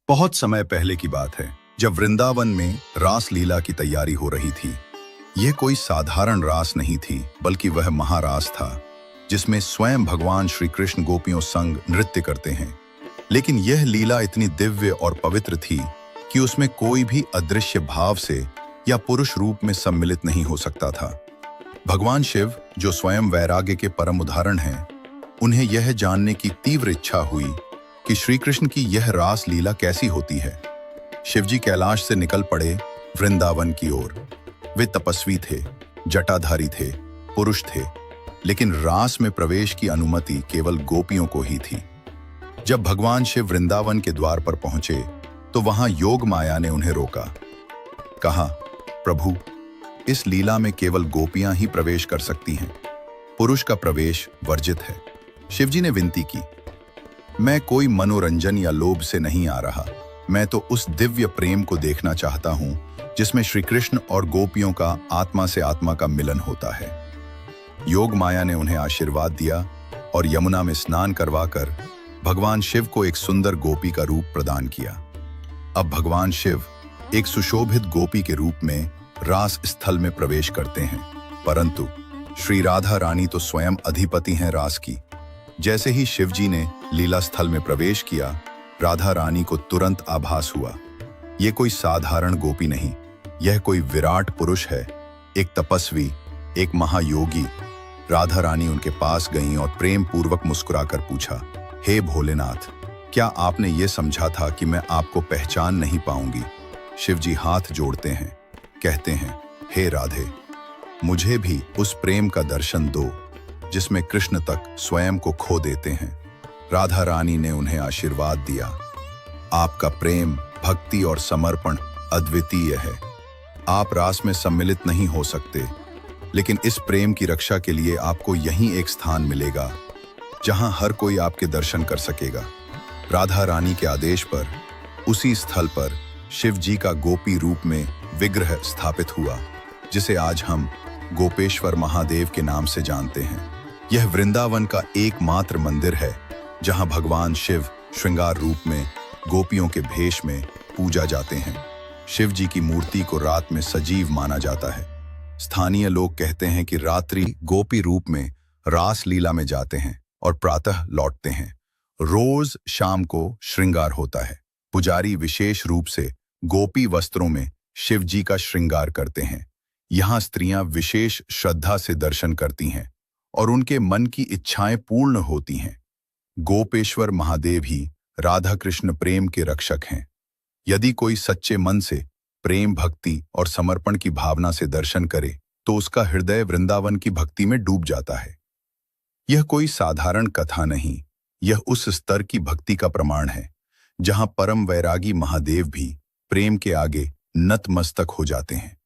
बहुत समय पहले की बात है, जब वृंदावन में रास लीला की तैयारी हो रही थी। यह कोई साधारण रास नहीं थी, बल्कि वह महारास था जिसमें स्वयं भगवान श्री कृष्ण गोपियों संग नृत्य करते हैं। लेकिन यह लीला इतनी दिव्य और पवित्र थी कि उसमें कोई भी अदृश्य भाव से या पुरुष रूप में सम्मिलित नहीं हो सकता था। भगवान शिव, जो स्वयं वैराग्य के परम उदाहरण हैं, उन्हें यह जानने की तीव्र इच्छा हुई कि श्री कृष्ण की यह रास लीला कैसी होती है। शिवजी कैलाश से निकल पड़े वृंदावन की ओर। वे तपस्वी थे, जटाधारी थे, पुरुष थे, लेकिन रास में प्रवेश की अनुमति केवल गोपियों को ही थी। जब भगवान शिव वृंदावन के द्वार पर पहुंचे तो वहां योग माया ने उन्हें रोका। कहा, प्रभु, इस लीला में केवल गोपियां ही प्रवेश कर सकती हैं, पुरुष का प्रवेश वर्जित है। शिवजी ने विनती की, मैं कोई मनोरंजन या लोभ से नहीं आ रहा, मैं तो उस दिव्य प्रेम को देखना चाहता हूं जिसमें श्री कृष्ण और गोपियों का आत्मा से आत्मा का मिलन होता है। योग माया ने उन्हें आशीर्वाद दिया और यमुना में स्नान करवाकर भगवान शिव को एक सुंदर गोपी का रूप प्रदान किया। अब भगवान शिव एक सुशोभित गोपी के रूप में रास स्थल में प्रवेश करते हैं, परंतु श्री राधा रानी तो स्वयं अधिपति हैं रास की। जैसे ही शिवजी ने लीला स्थल में प्रवेश किया, राधा रानी को तुरंत आभास हुआ, यह कोई साधारण गोपी नहीं, यह कोई विराट पुरुष है, एक तपस्वी, एक महायोगी। राधा रानी उनके पास गईं और प्रेम पूर्वक मुस्कुराकर पूछा, हे भोलेनाथ, क्या आपने ये समझा था कि मैं आपको पहचान नहीं पाऊंगी? शिवजी हाथ जोड़ते हैं, कहते हैं, हे राधे, मुझे भी उस प्रेम का दर्शन दो जिसमें कृष्ण तक स्वयं को खो देते हैं। राधा रानी ने उन्हें आशीर्वाद दिया, आपका प्रेम, भक्ति और समर्पण अद्वितीय है। आप रास में सम्मिलित नहीं हो सकते, लेकिन इस प्रेम की रक्षा के लिए आपको यहीं एक स्थान मिलेगा जहां हर कोई आपके दर्शन कर सकेगा। राधा रानी के आदेश पर उसी स्थल पर शिव जी का गोपी रूप में विग्रह स्थापित हुआ, जिसे आज हम गोपेश्वर महादेव के नाम से जानते हैं। यह वृंदावन का एकमात्र मंदिर है जहां भगवान शिव श्रृंगार रूप में गोपियों के भेष में पूजा जाते हैं। शिव जी की मूर्ति को रात में सजीव माना जाता है। स्थानीय लोग कहते हैं कि रात्रि गोपी रूप में रास लीला में जाते हैं और प्रातः लौटते हैं। रोज शाम को श्रृंगार होता है। पुजारी विशेष रूप से गोपी वस्त्रों में शिव जी का श्रृंगार करते हैं। यहाँ स्त्रियां विशेष श्रद्धा से दर्शन करती हैं और उनके मन की इच्छाएं पूर्ण होती हैं। गोपेश्वर महादेव ही राधा कृष्ण प्रेम के रक्षक हैं। यदि कोई सच्चे मन से प्रेम, भक्ति और समर्पण की भावना से दर्शन करे तो उसका हृदय वृंदावन की भक्ति में डूब जाता है। यह कोई साधारण कथा नहीं, यह उस स्तर की भक्ति का प्रमाण है जहां परम वैरागी महादेव भी प्रेम के आगे नतमस्तक हो जाते हैं।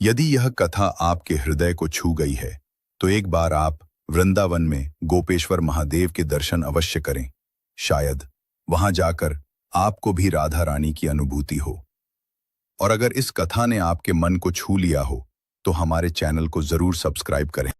यदि यह कथा आपके हृदय को छू गई है तो एक बार आप वृंदावन में गोपेश्वर महादेव के दर्शन अवश्य करें। शायद वहां जाकर आपको भी राधा रानी की अनुभूति हो। और अगर इस कथा ने आपके मन को छू लिया हो तो हमारे चैनल को जरूर सब्सक्राइब करें।